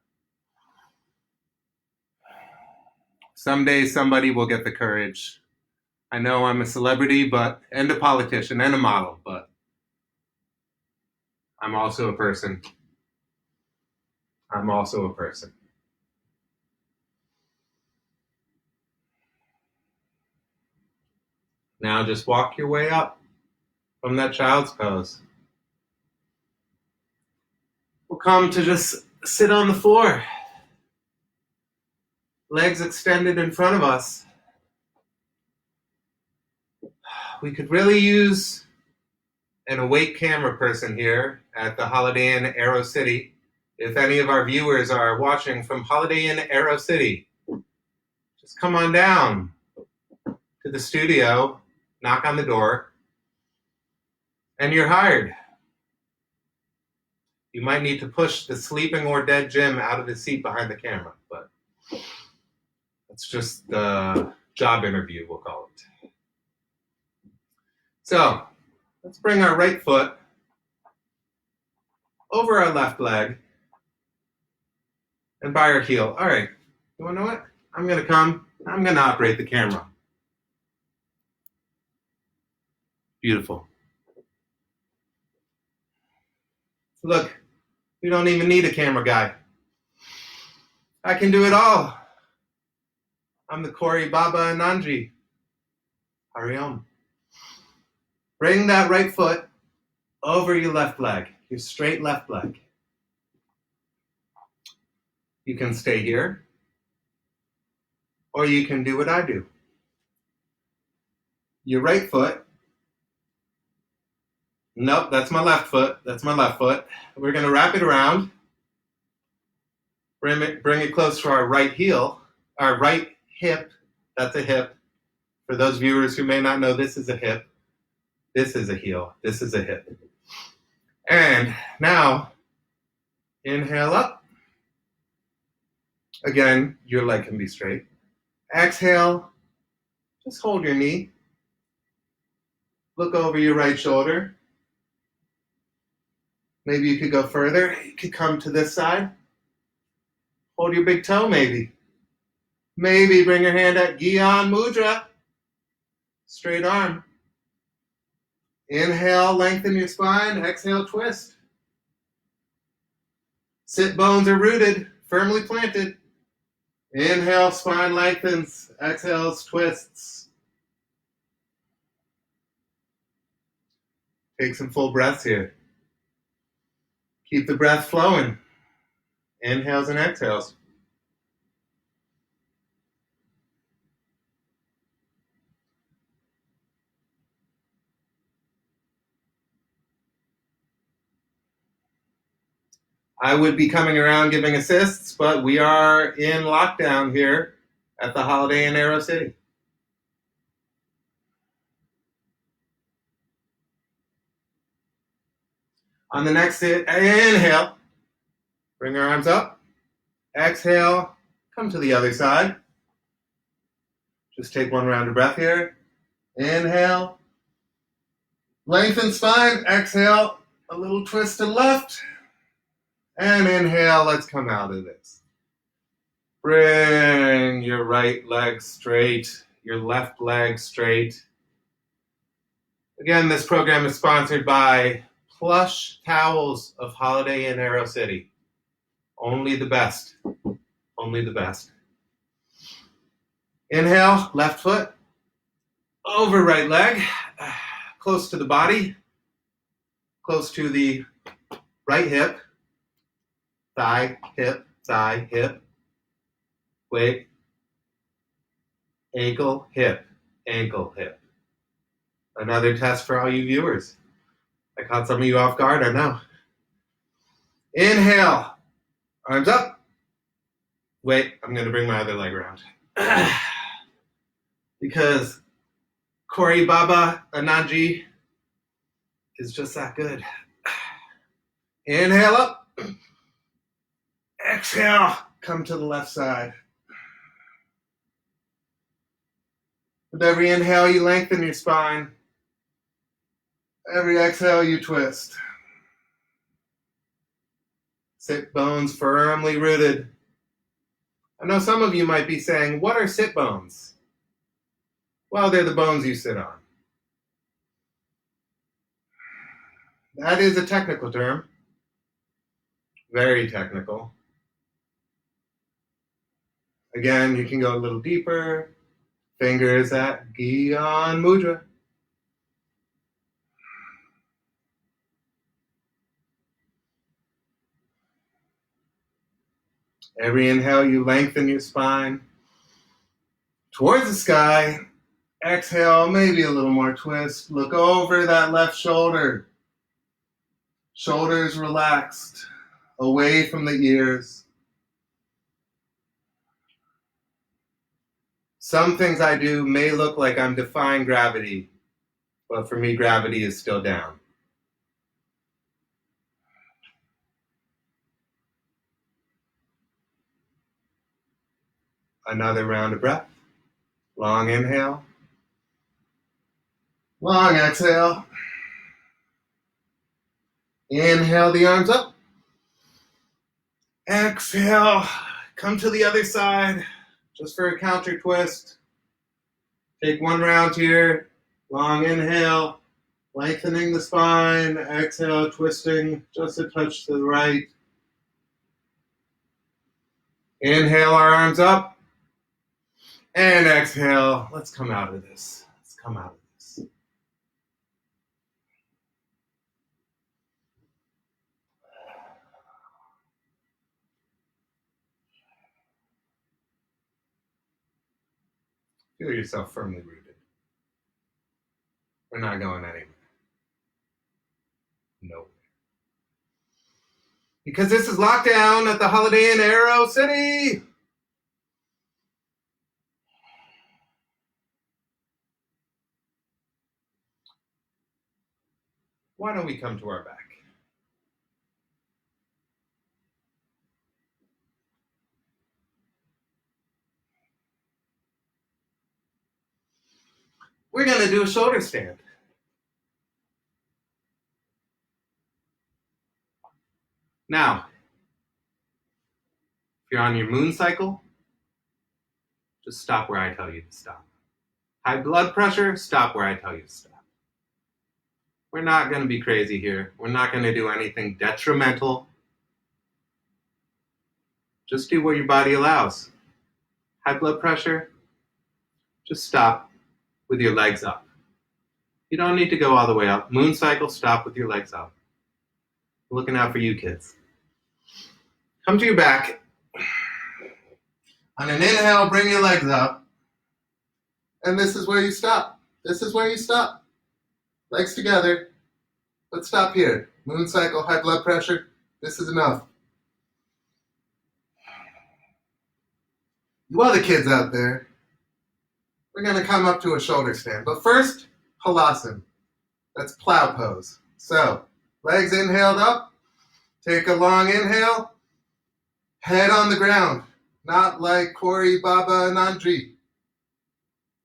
someday somebody will get the courage. I know I'm a celebrity, and a politician, and a model, but I'm also a person. I'm also a person. Now just walk your way up from that child's pose. We'll come to just sit on the floor. Legs extended in front of us. We could really use an awake camera person here at the Holiday Inn AeroCity. If any of our viewers are watching from Holiday Inn AeroCity, just come on down to the studio, knock on the door, and you're hired. You might need to push the sleeping or dead Jim out of his seat behind the camera, but that's just the job interview, we'll call it. So, let's bring our right foot over our left leg and by our heel. All right, you wanna know what? I'm gonna operate the camera. Beautiful. Look, we don't even need a camera guy. I can do it all. I'm the CoreyBaba AnandJi. Hari Om. Bring that right foot over your left leg, your straight left leg. You can stay here, or you can do what I do. Your right foot. Nope, that's my left foot. That's my left foot. We're going to wrap it around. Bring it close to our right heel, our right hip. That's a hip. For those viewers who may not know, this is a hip. This is a heel. This is a hip. And now, inhale up. Again, your leg can be straight. Exhale. Just hold your knee. Look over your right shoulder. Maybe you could go further. You could come to this side. Hold your big toe, maybe. Maybe bring your hand at Gyan Mudra. Straight arm. Inhale, lengthen your spine. Exhale, twist. Sit bones are rooted, firmly planted. Inhale, spine lengthens. Exhale, twists. Take some full breaths here. Keep the breath flowing. Inhales and exhales. I would be coming around giving assists, but we are in lockdown here at the Holiday Inn AeroCity. On the next inhale, bring our arms up. Exhale, come to the other side. Just take one round of breath here. Inhale. Lengthen spine. Exhale, a little twist to the left. And inhale, let's come out of this. Bring your right leg straight, your left leg straight. Again, this program is sponsored by Plush Towels of Holiday Inn AeroCity. Only the best. Only the best. Inhale, left foot. Over right leg. Close to the body. Close to the right hip. Thigh, hip. Wait. Ankle, hip. Another test for all you viewers. I caught some of you off guard, I know. Inhale. Arms up. Wait, I'm going to bring my other leg around. Because CoreyBaba AnandJi is just that good. Inhale up. Exhale. Come to the left side. With every inhale, you lengthen your spine. Every exhale, you twist. Sit bones firmly rooted. I know some of you might be saying, what are sit bones? Well, they're the bones you sit on. That is a technical term. Very technical. Again, you can go a little deeper. Fingers at Gyan Mudra. Every inhale, you lengthen your spine towards the sky. Exhale, maybe a little more twist. Look over that left shoulder. Shoulders relaxed, away from the ears. Some things I do may look like I'm defying gravity, but for me, gravity is still down. Another round of breath. Long inhale. Long exhale. Inhale the arms up. Exhale. Come to the other side just for a counter twist. Take one round here. Long inhale. Lengthening the spine. Exhale, twisting just a touch to the right. Inhale our arms up. And exhale. Let's come out of this. Let's come out of this. Feel yourself firmly rooted. We're not going anywhere. Nowhere. Because this is lockdown at the Holiday Inn AeroCity. Why don't we come to our back? We're going to do a shoulder stand. Now, if you're on your moon cycle, just stop where I tell you to stop. High blood pressure, stop where I tell you to stop. We're not going to be crazy here. We're not going to do anything detrimental. Just do what your body allows. High blood pressure, just stop with your legs up. You don't need to go all the way up. Moon cycle, stop with your legs up. I'm looking out for you kids. Come to your back. On an inhale, bring your legs up. And this is where you stop. This is where you stop. Legs together. Let's stop here. Moon cycle, high blood pressure. This is enough. You other kids out there, we're going to come up to a shoulder stand. But first, halasana. That's plow pose. So, legs inhaled up. Take a long inhale. Head on the ground. Not like CoreyBaba AnandJi.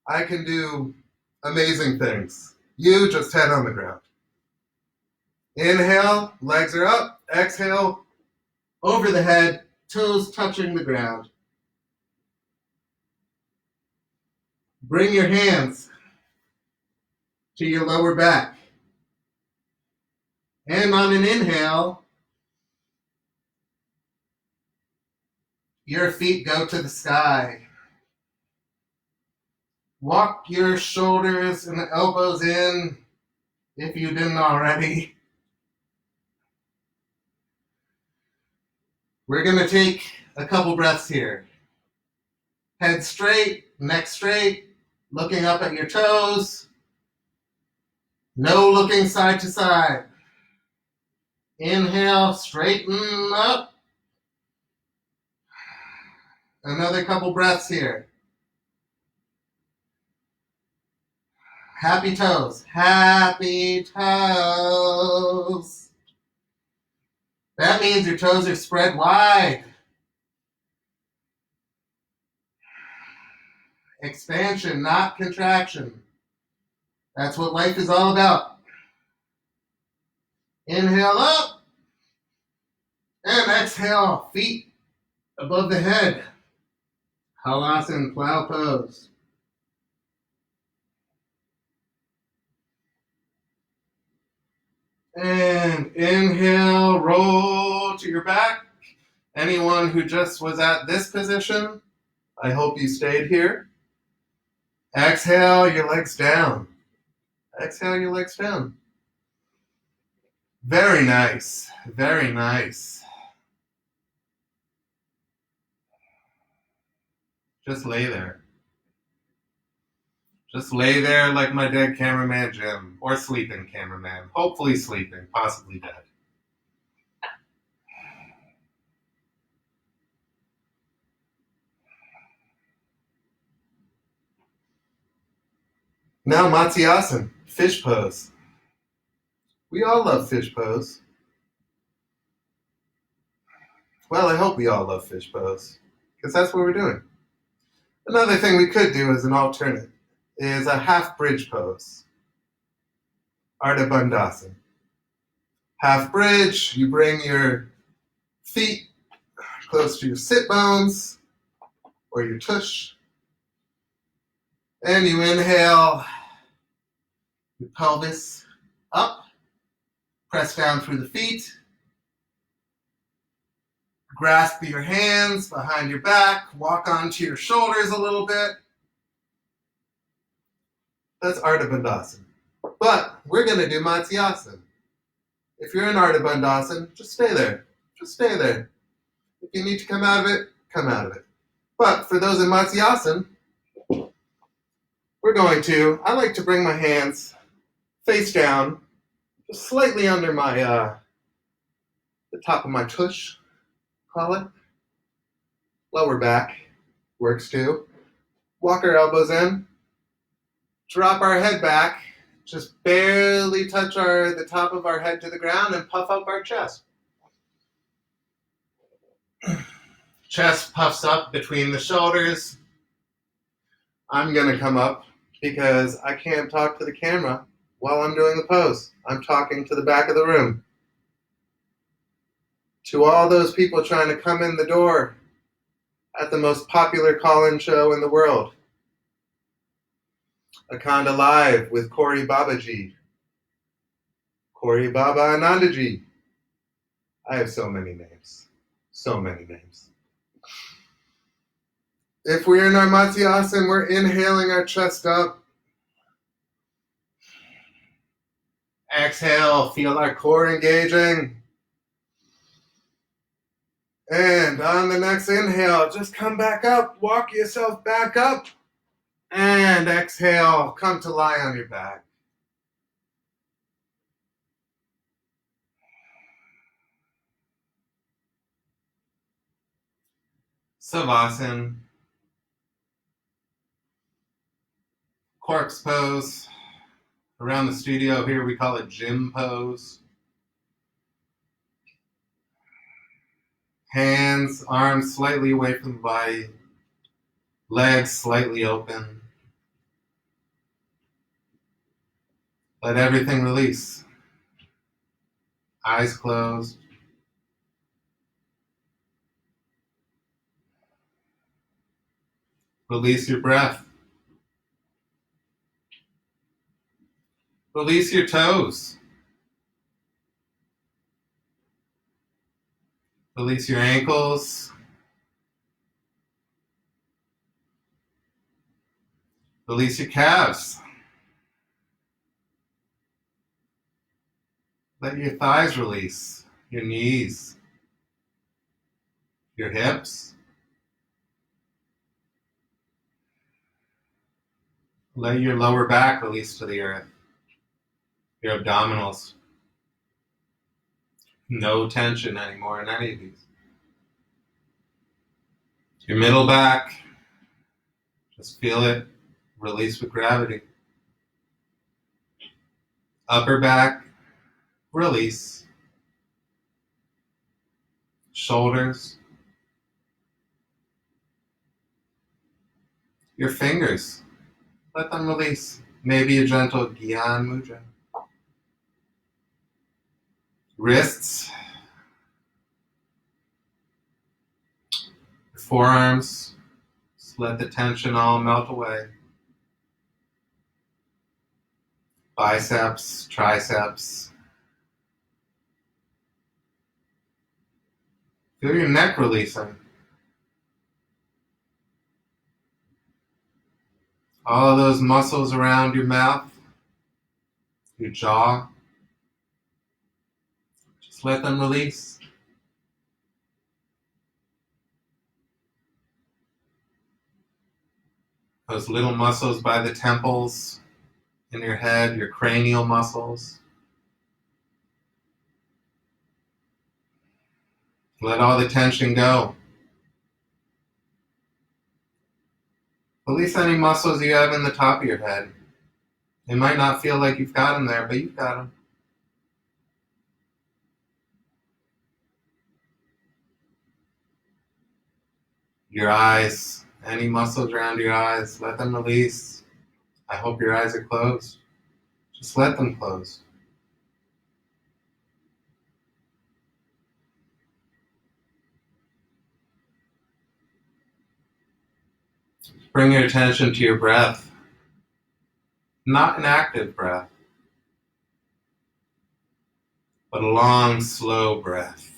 I can do amazing things. You just head on the ground. Inhale, legs are up. Exhale, over the head, toes touching the ground. Bring your hands to your lower back. And on an inhale, your feet go to the sky. Walk your shoulders and elbows in if you didn't already. We're going to take a couple breaths here. Head straight, neck straight, looking up at your toes. No looking side to side. Inhale, straighten up. Another couple breaths here. Happy toes. Happy toes. That means your toes are spread wide. Expansion, not contraction. That's what life is all about. Inhale up and exhale, feet above the head. Halasana, plow pose. And inhale, roll to your back. Anyone who just was at this position, I hope you stayed here. Exhale, your legs down. Exhale, your legs down. Very nice. Very nice. Just lay there. Just lay there like my dead cameraman Jim, or sleeping cameraman. Hopefully sleeping, possibly dead. Now Matsyasana, fish pose. We all love fish pose. Well, I hope we all love fish pose, because that's what we're doing. Another thing we could do as an alternate is a half bridge pose. Ardha Bandhasana. Half bridge, you bring your feet close to your sit bones or your tush. And you inhale your pelvis up, press down through the feet, grasp your hands behind your back, walk onto your shoulders a little bit. That's Ardha Bandhasana. But we're going to do Matsyasana. If you're in Ardha Bandhasana, just stay there. Just stay there. If you need to come out of it, come out of it. But for those in Matsyasana, I like to bring my hands face down, just slightly under my, the top of my tush, call it. Lower back works too. Walk our elbows in, drop our head back, just barely touch the top of our head to the ground and puff up our chest. Chest puffs up between the shoulders. I'm going to come up because I can't talk to the camera while I'm doing the pose. I'm talking to the back of the room. To all those people trying to come in the door at the most popular call-in show in the world. Akhanda Live with CoreyBaba AnandJi. CoreyBaba AnandJi. I have so many names. So many names. If we're in our Matsyasana, we're inhaling our chest up. Exhale, feel our core engaging. And on the next inhale, just come back up, walk yourself back up. And exhale, come to lie on your back. Savasana. Corpse pose. Around the studio here, we call it gym pose. Hands, arms slightly away from the body. Legs slightly open. Let everything release. Eyes closed. Release your breath. Release your toes. Release your ankles. Release your calves. Let your thighs release, your knees, your hips. Let your lower back release to the earth, your abdominals. No tension anymore in any of these. Your middle back, just feel it release with gravity. Upper back, release. Shoulders. Your fingers, let them release. Maybe a gentle Gyan Mudra. Wrists. Forearms. Just let the tension all melt away. Biceps, triceps. Feel your neck releasing. All of those muscles around your mouth, your jaw. Just let them release. Those little muscles by the temples in your head, your cranial muscles. Let all the tension go. Release any muscles you have in the top of your head. It might not feel like you've got them there, but you've got them. Your eyes, any muscles around your eyes, let them release. I hope your eyes are closed. Just let them close. Bring your attention to your breath. Not an active breath, but a long, slow breath.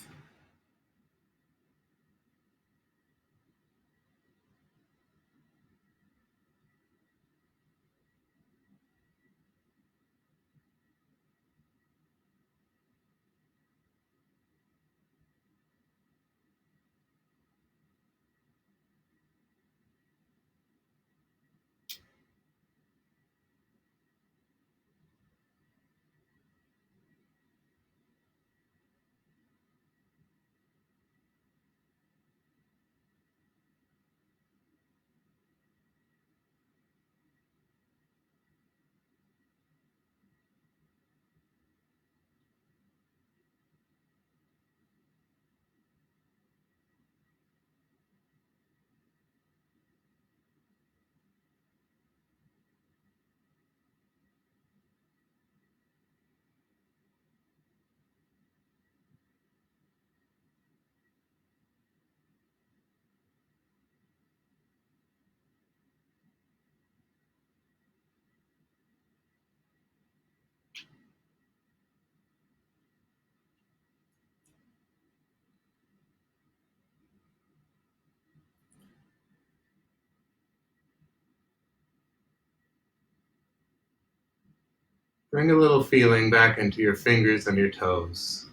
Bring a little feeling back into your fingers and your toes.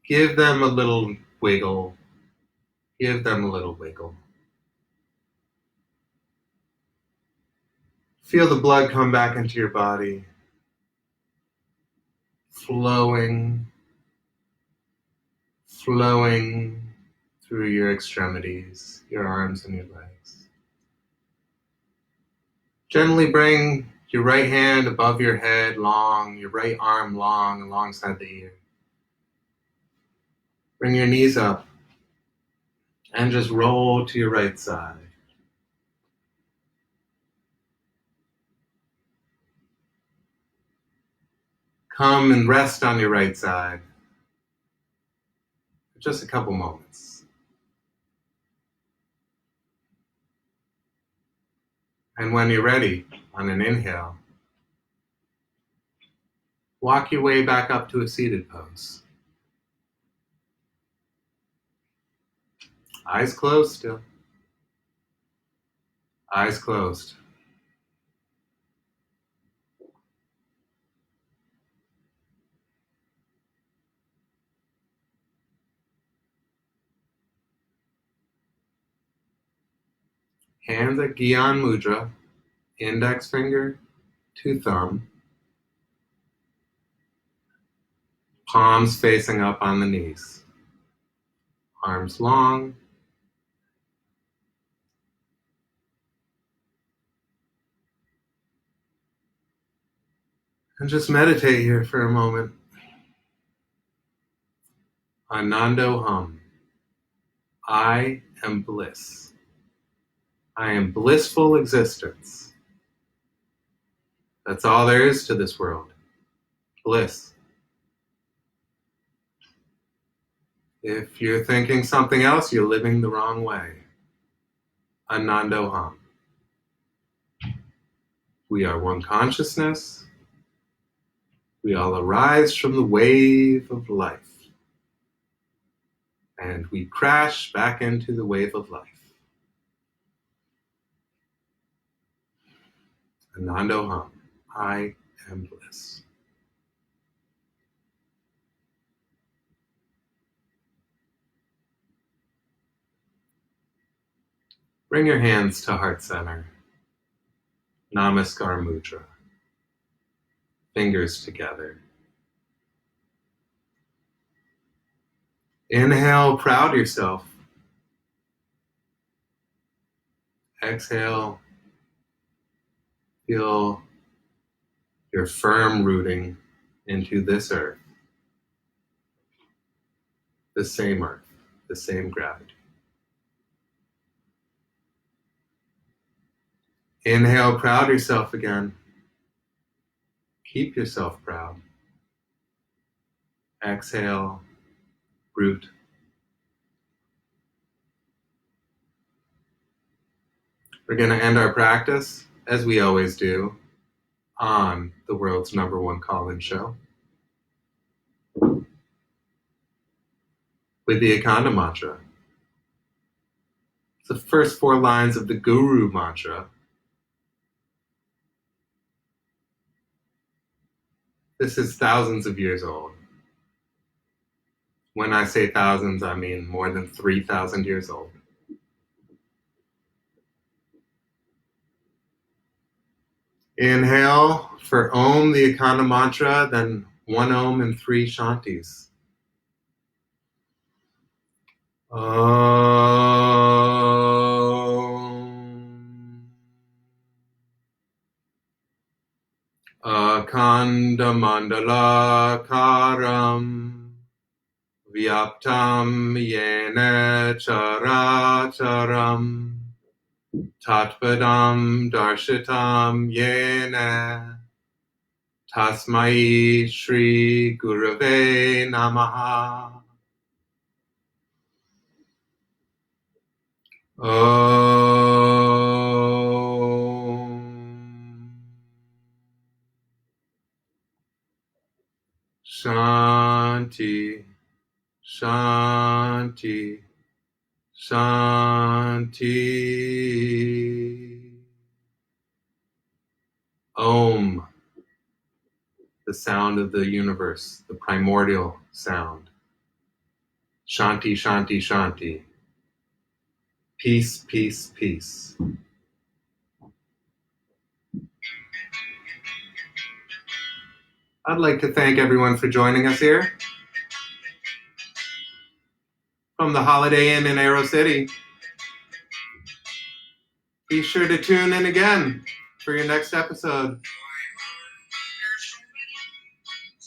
Give them a little wiggle. Give them a little wiggle. Feel the blood come back into your body, flowing through your extremities, your arms and your legs. Gently bring your right hand above your head, long, your right arm long alongside the ear. Bring your knees up and just roll to your right side. Come and rest on your right side for just a couple moments. And when you're ready, on an inhale, walk your way back up to a seated pose. Eyes closed still. Eyes closed. Hands at Gyan Mudra, index finger to thumb, palms facing up on the knees, arms long, And just meditate here for a moment. Anando Hum. I am bliss. I am blissful existence. That's all there is to this world. Bliss. If you're thinking something else, you're living the wrong way. Anando Hum. We are one consciousness. We all arise from the wave of life. And we crash back into the wave of life. Anando Hum. I am bliss. Bring your hands to heart center. Namaskar Mudra. Fingers together. Inhale, proud yourself. Exhale, feel your firm rooting into this earth. The same earth, the same gravity. Inhale, proud yourself again. Keep yourself proud. Exhale, root. We're going to end our practice, as we always do, on the world's #1 call-in show with the Akhanda mantra. It's the first 4 lines of the Guru mantra. This is thousands of years old. When I say thousands, I mean more than 3,000 years old. Inhale for Om, the Akhanda mantra, then 1 Om and 3 Shantis. Om. Akhanda mandala karam vyaptam yena characharam tatpadam darshitam yena tasmai shri gurave namaha. Om. Shanti, Shanti, Shanti. Om, the sound of the universe, the primordial sound. Shanti, Shanti, Shanti. Peace, peace, peace. I'd like to thank everyone for joining us here from the Holiday Inn AeroCity. Be sure to tune in again for your next episode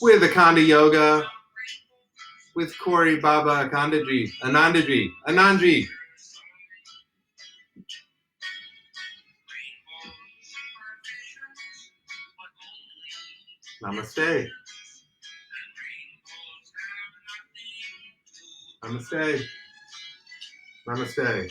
with Akhanda Yoga with CoreyBaba AnandJi, Anand-Ji. Namaste. Namaste. Namaste.